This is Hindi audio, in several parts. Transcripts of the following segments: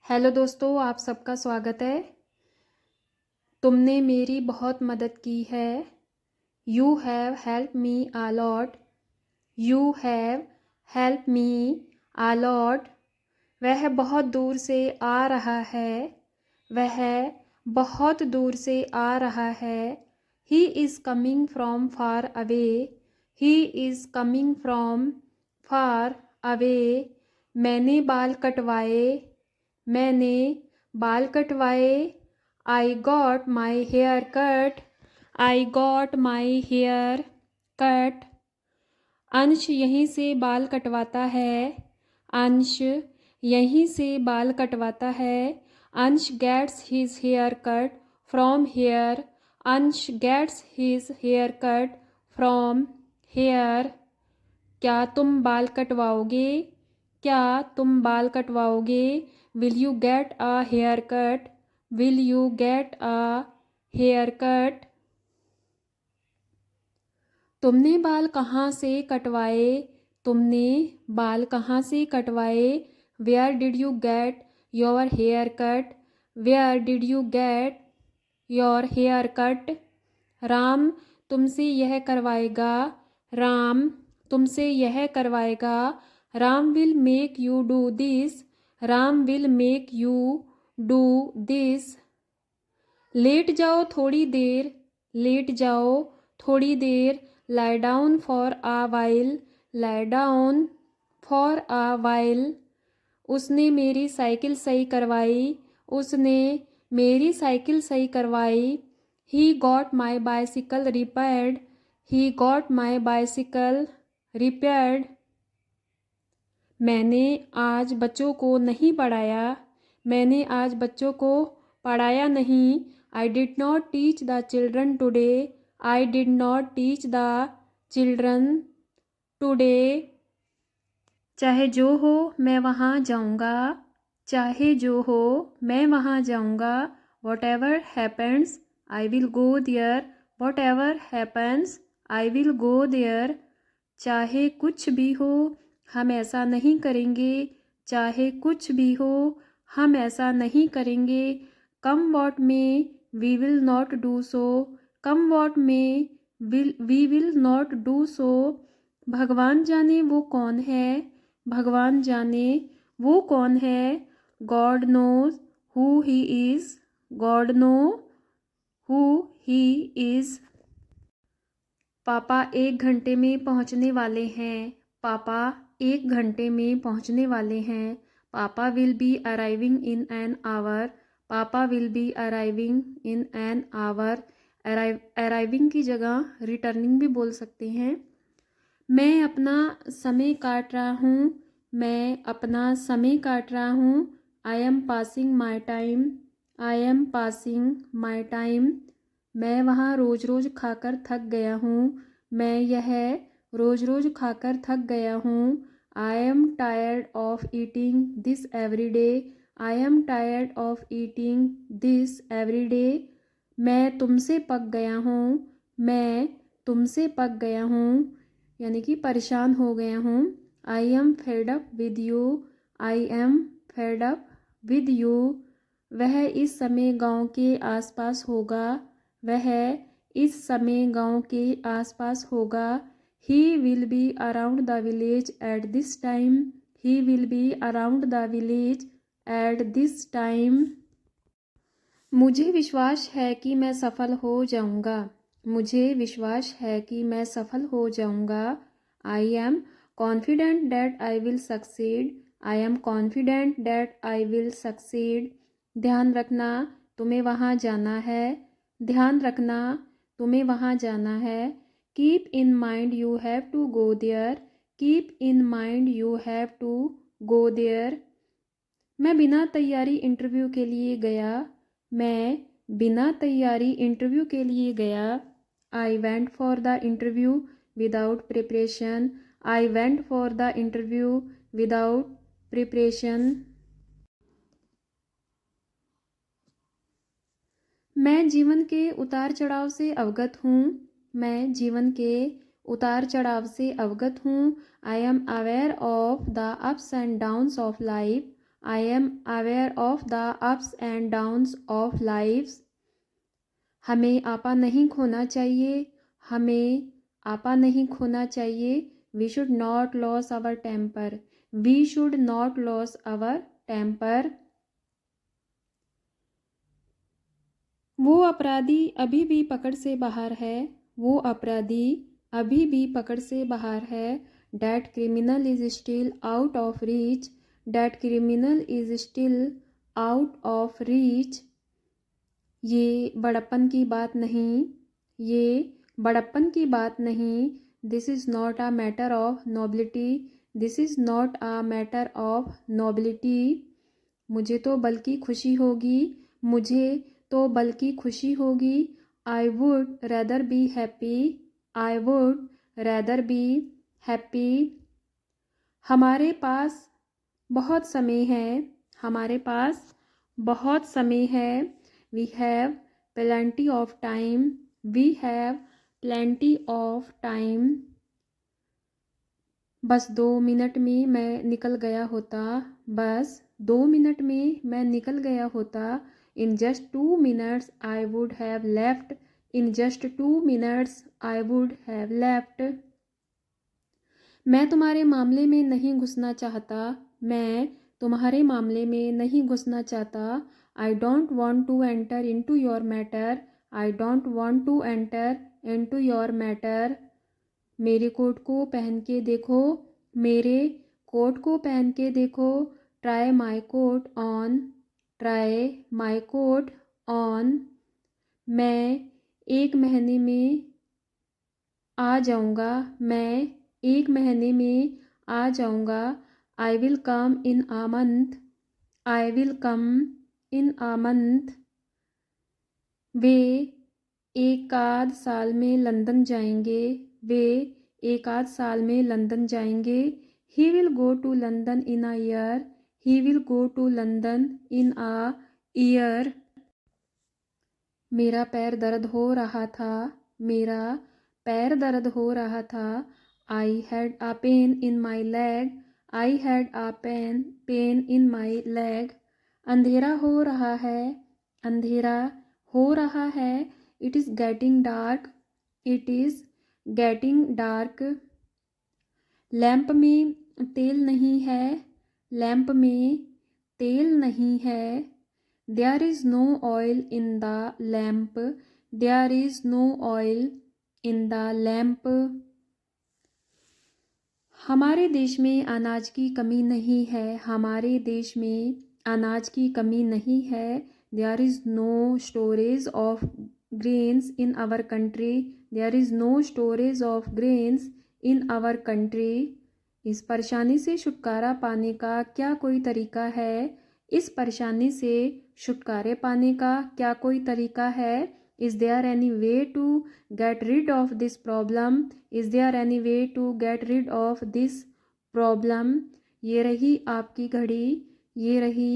हेलो दोस्तों, आप सबका स्वागत है। तुमने मेरी बहुत मदद की है। You have help me a lot. You have help me a lot. वह बहुत दूर से आ रहा है। वह बहुत दूर से आ रहा है। He is coming from far away. He is coming from far away. मैंने बाल कटवाए। मैंने बाल कटवाए। I got my hair cut. I got my hair cut. अंश यहीं से बाल कटवाता है। अंश यहीं से बाल कटवाता है। Ansh gets his hair cut from here. Ansh gets his hair cut from here. क्या तुम बाल कटवाओगे? क्या तुम बाल कटवाओगे? Will you get a hair cut? Will you get a hair cut? तुमने बाल कहाँ से कटवाए? तुमने बाल कहाँ से कटवाए? Where did you get your hair cut? Where did you get your hair cut? Ram तुमसे यह करवाएगा। राम तुमसे यह करवाएगा। Ram will make you do this. Ram will make you do this. लेट जाओ थोड़ी देर। लेट जाओ थोड़ी देर। Lie down for a while. Lie down for a while. उसने मेरी साइकिल सही करवाई। उसने मेरी साइकिल सही करवाई। He got my bicycle repaired. He got my bicycle repaired. मैंने आज बच्चों को नहीं पढ़ाया। मैंने आज बच्चों को पढ़ाया नहीं। I did not teach the children today. I did not teach the children today. चाहे जो हो मैं वहाँ जाऊँगा। चाहे जो हो मैं वहाँ जाऊँगा। Whatever happens I will go there. Whatever happens I will go there. चाहे कुछ भी हो हम ऐसा नहीं करेंगे। चाहे कुछ भी हो हम ऐसा नहीं करेंगे। Come what may we will not do so. Come what may we will not do so. भगवान जाने वो कौन है। भगवान जाने वो कौन है। God knows who he is. God know who he is. पापा 1 घंटे में पहुंचने वाले हैं। पापा 1 घंटे में पहुंचने वाले हैं। Papa will be arriving in an hour. Papa will be arriving in an hour. Arriving की जगह रिटर्निंग भी बोल सकते हैं। मैं अपना समय काट रहा हूँ। मैं अपना समय काट रहा हूँ। I M passing my time. I am passing my time. मैं वहाँ रोज़ रोज़ खाकर थक गया हूँ। मैं यह रोज़ रोज़ खाकर थक गया हूँ। I am tired of eating this every day. I am tired of eating this every day. मैं तुमसे पक गया हूँ। मैं तुमसे पक गया हूँ यानी कि परेशान हो गया हूँ। I am fed up with you. I am fed up with you. वह इस समय गांव के आसपास होगा। वह इस समय गांव के आसपास होगा। He will be around the village at this time. He will be around the village at this time. मुझे विश्वास है कि मैं सफल हो जाऊंगा। मुझे विश्वास है कि मैं सफल हो जाऊंगा। I am confident that I will succeed. I am confident that I will succeed. ध्यान रखना तुम्हें वहाँ जाना है। ध्यान रखना तुम्हें वहाँ जाना है। Keep in mind you have to go there. Keep in mind you have to go there. मैं बिना तैयारी इंटरव्यू के लिए गया। मैं बिना तैयारी इंटरव्यू के लिए गया। I went for the interview without preparation. I went for the interview without preparation. मैं जीवन के उतार चढ़ाव से अवगत हूँ। मैं जीवन के उतार चढ़ाव से अवगत हूँ। I am aware of the ups and downs of life. I am aware of the ups and downs of lives. हमें आपा नहीं खोना चाहिए, हमें आपा नहीं खोना चाहिए. We should not lose our temper. We should not lose our temper. वो अपराधी अभी भी पकड़ से बाहर है. वो अपराधी अभी भी पकड़ से बाहर है. That criminal is still out of reach. That criminal is still out of reach. ये बड़प्पन की बात नहीं, ये बड़प्पन की बात नहीं. This is not a matter of nobility. This is not a matter of nobility. मुझे तो बल्कि खुशी होगी, मुझे तो बल्कि खुशी होगी. I would rather be happy. I would rather be happy. हमारे पास बहुत समय है, हमारे पास बहुत समय है. We have plenty of time. We have plenty of time. बस 2 मिनट में मैं निकल गया होता. बस 2 मिनट में मैं निकल गया होता. In just 2 minutes I would have left. In just 2 minutes I would have left. मैं तुम्हारे मामले में नहीं घुसना चाहता. मैं तुम्हारे मामले में नहीं घुसना चाहता. I don't want to enter into your matter. I don't want to enter into your matter. मेरे कोट को पहन के देखो, मेरे कोट को पहन के देखो. Try my coat on. Try my coat on. मैं 1 महीने में आ जाऊँगा. मैं 1 महीने में आ जाऊँगा. I will come in a month. I will come in a month. वे 1 आध साल में लंदन जाएंगे. वे 1 आध साल में लंदन जाएंगे. He will go to London in a year. He will go to London in a year. मेरा पैर दर्द हो रहा था. मेरा पैर दर्द हो रहा था. I had a pain in my leg. I had a pain in my leg. अंधेरा हो रहा है. अंधेरा हो रहा है. It is getting dark. It is getting dark. Lamp में तेल नहीं है. लैंप में तेल नहीं है. There is no oil in the lamp. There is no oil in the lamp. हमारे देश में अनाज की कमी नहीं है. हमारे देश में अनाज की कमी नहीं है. There is no storage of grains in our country. There is no storage of grains in our country. इस परेशानी से छुटकारा पाने का क्या कोई तरीका है? इस परेशानी से छुटकारे पाने का क्या कोई तरीका है? Is there any way to get rid of this problem? Is there any way to get rid of this problem? ये रही आपकी घड़ी. ये रही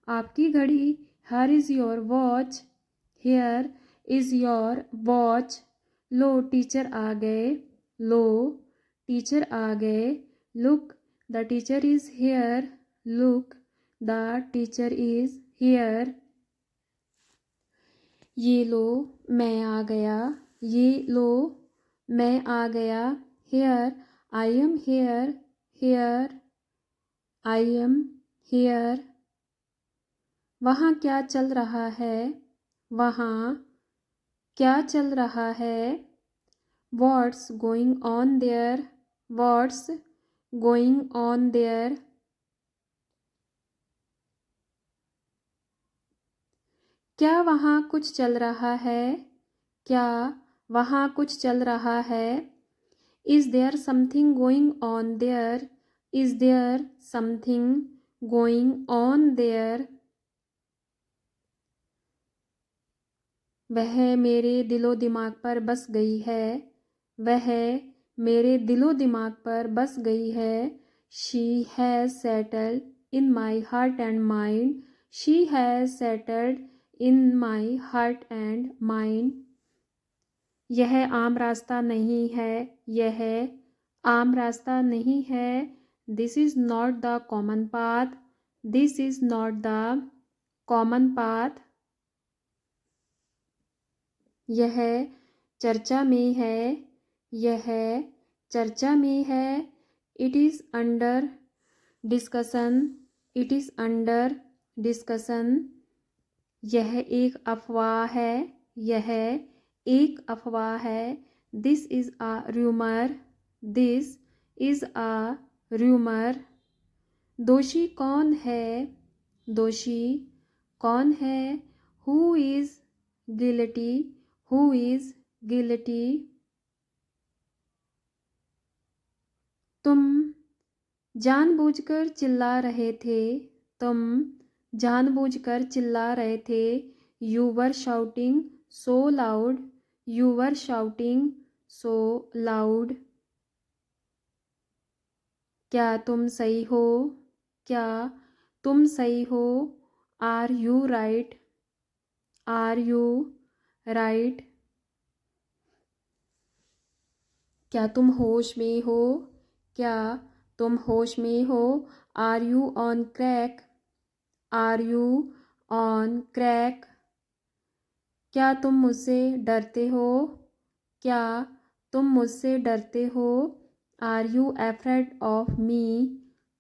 आपकी घड़ी. Here is your watch. Here is your watch. लो टीचर आ गए. लो टीचर आ गए. Look, the teacher is here. Look, the teacher is here. ये लो मैं आ गया. ये लो मैं आ गया. Here I am here. Here I am here. वहाँ क्या चल रहा है? वहाँ क्या चल रहा है? What's going on there? What's going on there? क्या वहाँ कुछ चल रहा है? क्या वहाँ कुछ चल रहा है? Is there something going on there? Is there something going on there? वह मेरे दिलो दिमाग पर बस गई है. वह मेरे दिलो दिमाग पर बस गई है. She has settled in my heart and mind. She has settled in my heart and mind. यह आम रास्ता नहीं है. यह आम रास्ता नहीं है. This is not the common path. This is not the common path. यह चर्चा में है, यह चर्चा में है। It is under discussion, it is under discussion. यह एक अफवाह है, यह एक अफवाह है। This is a rumour, this is a rumour. दोषी कौन है, दोषी कौन है। Who is guilty, who is guilty. तुम जानबूझकर चिल्ला रहे थे, तुम जानबूझकर चिल्ला रहे थे। You were shouting so loud, you were shouting so loud. क्या तुम सही हो, क्या तुम सही हो। Are you right, are you right. क्या तुम होश में हो, क्या तुम होश में हो। Are you on crack, are you on crack. क्या तुम मुझसे डरते हो, क्या तुम मुझसे डरते हो। Are you afraid of me,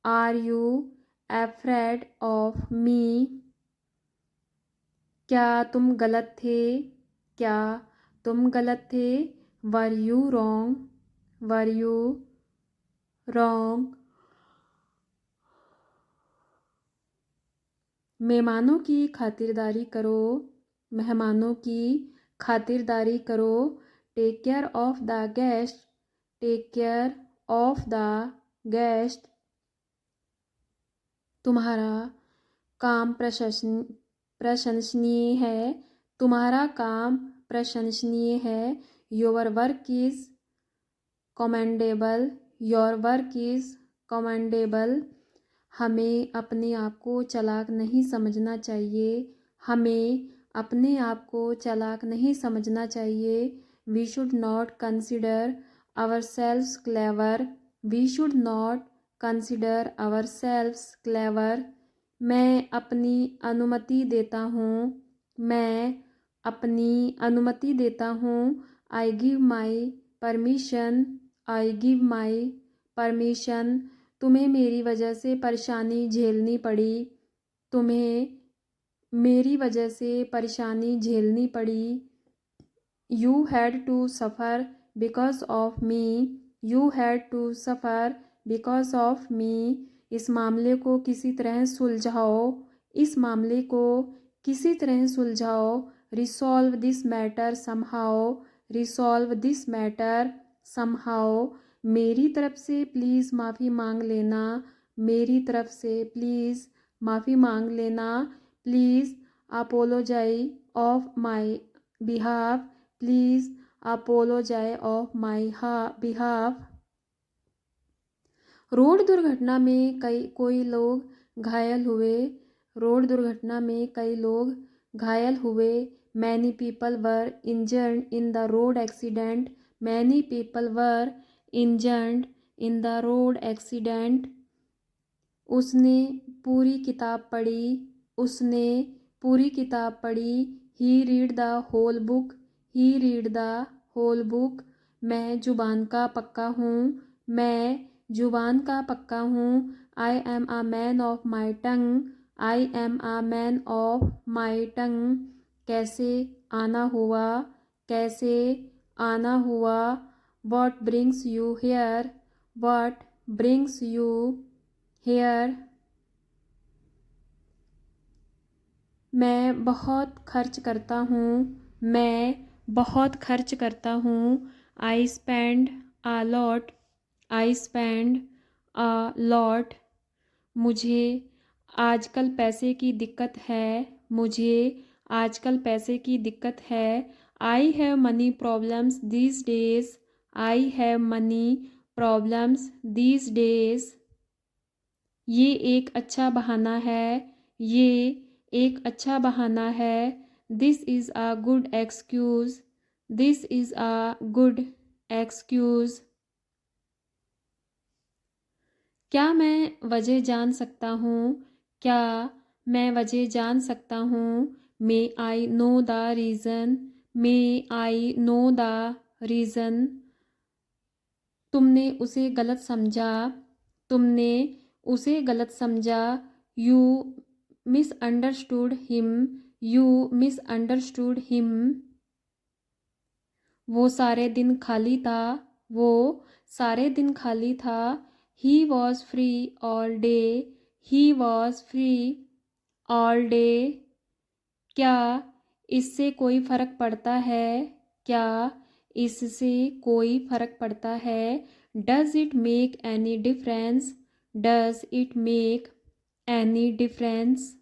are you afraid of me. क्या तुम गलत थे, क्या तुम गलत थे। Were you wrong, were you wrong. मेहमानों की खातिरदारी करो, मेहमानों की खातिरदारी करो। Take care of the guest, take care of the guest. तुम्हारा काम प्रशंसनीय है, तुम्हारा काम प्रशंसनीय है। Your work is commendable, your work is commendable. हमें अपने आप को चालाक नहीं समझना चाहिए, हमें अपने आप को चालाक नहीं समझना चाहिए। We should not consider ourselves clever, we should not consider ourselves clever. मैं अपनी अनुमति देता हूँ, मैं अपनी अनुमति देता हूँ। I give my permission, I give my permission. तुम्हें मेरी वजह से परेशानी झेलनी पड़ी, तुम्हें मेरी वजह से परेशानी झेलनी पड़ी। You had to suffer because of me, you had to suffer because of me. इस मामले को किसी तरह सुलझाओ, इस मामले को किसी तरह सुलझाओ। Resolve this matter somehow, resolve this matter somehow. मेरी तरफ से प्लीज़ माफ़ी मांग लेना, मेरी तरफ से प्लीज़ माफ़ी मांग लेना। Please apologize of my behalf, please apologize of my behalf. Road दुर्घटना में कोई लोग घायल हुए, रोड दुर्घटना में कई लोग घायल हुए। Many people were injured in the road accident, many people were injured in the road accident. उसने पूरी किताब पढ़ी, उसने पूरी किताब पढ़ी। He read the whole book, he read the whole book. मैं जुबान का पक्का हूँ, मैं जुबान का पक्का हूँ। I am a man of my tongue, I am a man of my tongue. कैसे आना हुआ, कैसे आना हुआ। What brings you here, what brings you here. मैं बहुत खर्च करता हूँ, मैं बहुत खर्च करता हूँ। I spend a lot, I spend a lot. मुझे आजकल पैसे की दिक्कत है, मुझे आजकल पैसे की दिक्कत है। I have money problems these days, I have money problems these days. ये एक अच्छा बहाना है, ये एक अच्छा बहाना है। This is a good excuse, this is a good excuse. क्या मैं वजह जान सकता हूँ, क्या मैं वजह जान सकता हूँ? May I know the reason, may I know the reason. तुमने उसे गलत समझा, तुमने उसे गलत समझा। You misunderstood him, you misunderstood him. वो सारे दिन खाली था, वो सारे दिन खाली था। He was free all day, he was free all day. क्या इससे कोई फ़र्क पड़ता है? क्या इससे कोई फ़र्क पड़ता है? Does it make any difference, does it make any difference.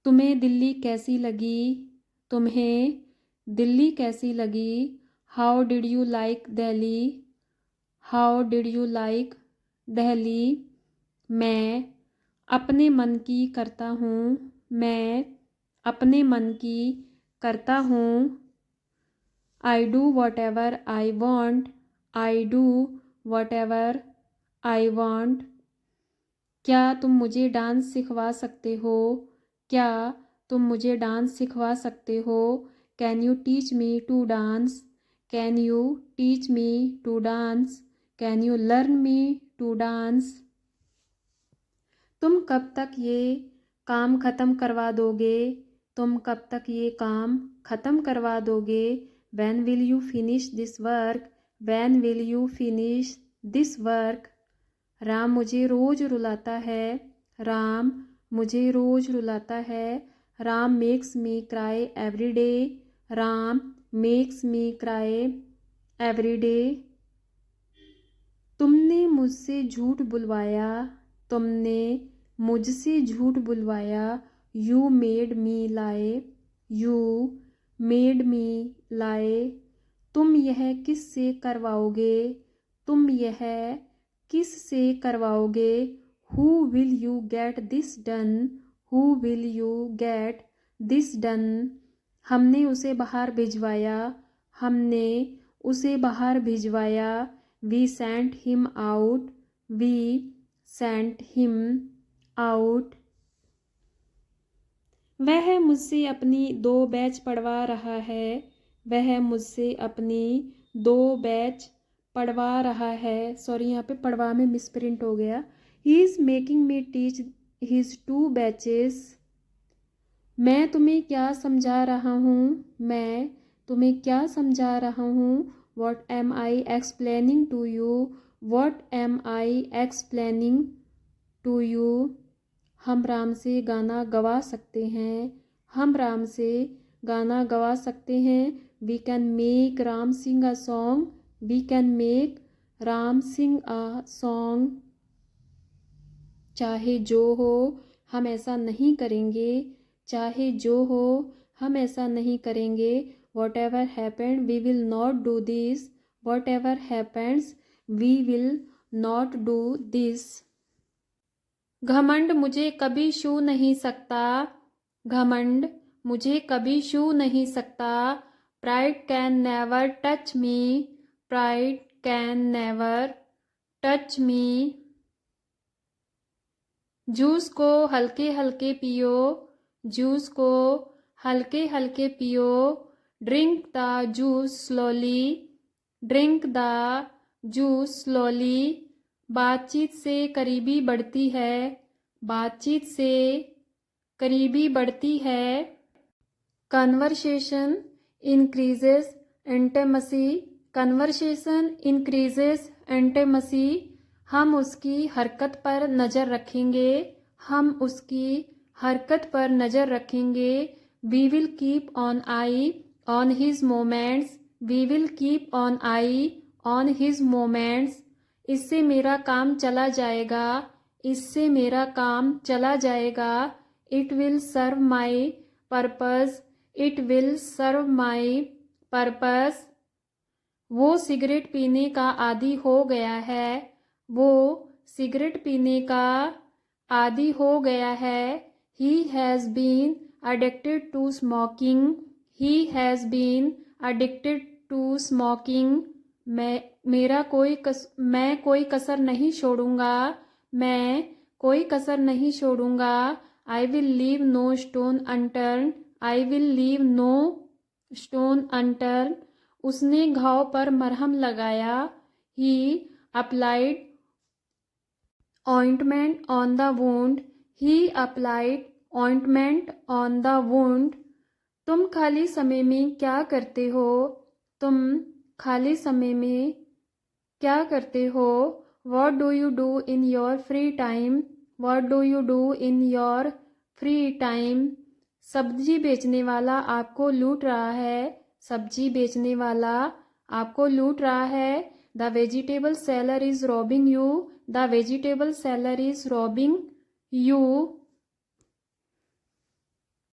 तुम्हें दिल्ली कैसी लगी? तुम्हें दिल्ली कैसी लगी? How did you like Delhi, how did you like Delhi. मैं अपने मन की करता हूँ, मैं अपने मन की करता हूँ। I do what ever I want, I do what ever I want. क्या तुम मुझे डांस सिखवा सकते हो? क्या तुम मुझे डांस सिखवा सकते हो? Can you teach me to dance, can you teach me to dance, can you learn me to dance. तुम कब तक ये काम ख़त्म करवा दोगे? तुम कब तक ये काम ख़त्म करवा दोगे? When will you finish this work? When will you finish this work? Ram मुझे रोज़ रुलाता है, राम मुझे रोज़ रुलाता है। Ram makes me cry every day, Ram makes me cry every day. तुमने मुझसे झूठ बुलवाया, तुमने मुझसे झूठ बुलवाया। You made me lie, you made me lie. तुम यह किससे करवाओगे? तुम यह किससे करवाओगे? Who will you get this done, who will you get this done. हमने उसे बाहर भिजवाया, हमने उसे बाहर भिजवाया। We sent him out, we sent him out. वह मुझसे अपनी 2 बैच पढ़वा रहा है, वह मुझसे अपनी 2 बैच पढ़वा रहा है। सॉरी, यहाँ पे पढ़वा में मिसप्रिंट हो गया। He is making me teach his 2 batches. मैं तुम्हें क्या समझा रहा हूँ? मैं तुम्हें क्या समझा रहा हूँ? What am I explaining to you? What am I explaining to you? हम राम से गाना गवा सकते हैं, हम राम से गाना गवा सकते हैं। We can make Ram sing a song, we can make Ram sing a song। चाहे जो हो हम ऐसा नहीं करेंगे, चाहे जो हो हम ऐसा नहीं करेंगे। Whatever happened we will not do this, whatever happens we will not do this। घमंड मुझे कभी छू नहीं सकता, घमंड मुझे कभी छू नहीं सकता। Pride can never touch me, pride can never touch me. Juice को हल्के हल्के पियो, जूस को हल्के हल्के पियो। Drink the juice slowly, drink the juice slowly. बातचीत से करीबी बढ़ती है, बातचीत से करीबी बढ़ती है। Conversation increases intimacy, conversation increases intimacy. हम उसकी हरकत पर नज़र रखेंगे, हम उसकी हरकत पर नज़र रखेंगे। We will keep on eye on his moments, we will keep on eye on his moments. इससे मेरा काम चला जाएगा, इससे मेरा काम चला जाएगा। It will serve my purpose, it will serve my purpose. वो सिगरेट पीने का आदी हो गया है, वो सिगरेट पीने का आदी हो गया है। He has been addicted to smoking, he has been addicted to smoking. मैं कोई कसर नहीं छोड़ूंगा, मैं कोई कसर नहीं छोड़ूंगा। I will leave no stone unturned, I will leave no stone unturned. उसने घाव पर मरहम लगाया। He applied ointment on the wound, he applied ointment on the wound। तुम खाली समय में क्या करते हो? तुम खाली समय में क्या करते हो? What do you do in your free time? What do you do in your free time? सब्जी बेचने वाला आपको लूट रहा है। सब्जी बेचने वाला आपको लूट रहा है। The vegetable seller is robbing you, the vegetable seller is robbing you।